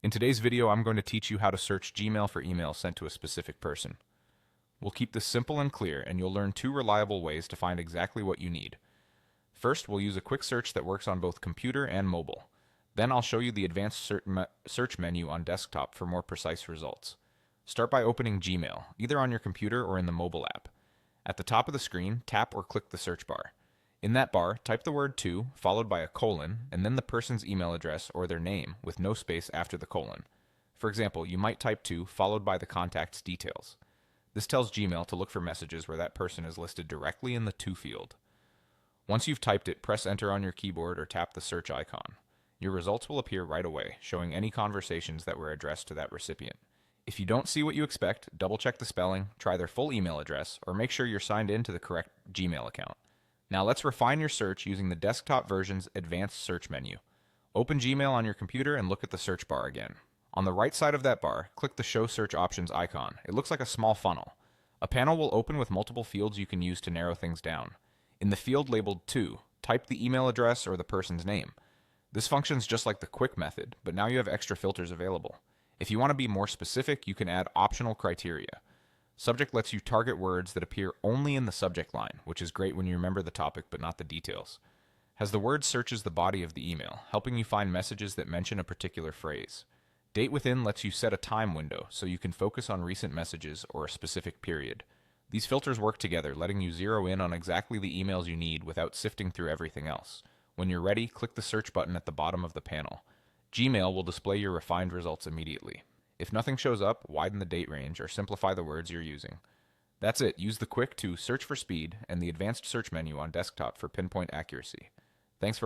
In today's video, I'm going to teach you how to search Gmail for emails sent to a specific person. We'll keep this simple and clear, and you'll learn two reliable ways to find exactly what you need. First, we'll use a quick search that works on both computer and mobile. Then I'll show you the advanced search menu on desktop for more precise results. Start by opening Gmail, either on your computer or in the mobile app. At the top of the screen, tap or click the search bar. In that bar, type the word to, followed by a colon, and then the person's email address or their name with no space after the colon. For example, you might type to, followed by the contact's details. This tells Gmail to look for messages where that person is listed directly in the to field. Once you've typed it, press enter on your keyboard or tap the search icon. Your results will appear right away, showing any conversations that were addressed to that recipient. If you don't see what you expect, double check the spelling, try their full email address, or make sure you're signed in to the correct Gmail account. Now let's refine your search using the desktop version's advanced search menu. Open Gmail on your computer and look at the search bar again. On the right side of that bar, click the Show Search Options icon. It looks like a small funnel. A panel will open with multiple fields you can use to narrow things down. In the field labeled To, type the email address or the person's name. This functions just like the quick method, but now you have extra filters available. If you want to be more specific, you can add optional criteria. Subject lets you target words that appear only in the subject line, which is great when you remember the topic but not the details. Has the word searches the body of the email, helping you find messages that mention a particular phrase. Date within lets you set a time window so you can focus on recent messages or a specific period. These filters work together, letting you zero in on exactly the emails you need without sifting through everything else. When you're ready, click the search button at the bottom of the panel. Gmail will display your refined results immediately. If nothing shows up, widen the date range or simplify the words you're using. That's it. Use the quick to search for speed and the advanced search menu on desktop for pinpoint accuracy. Thanks for watching.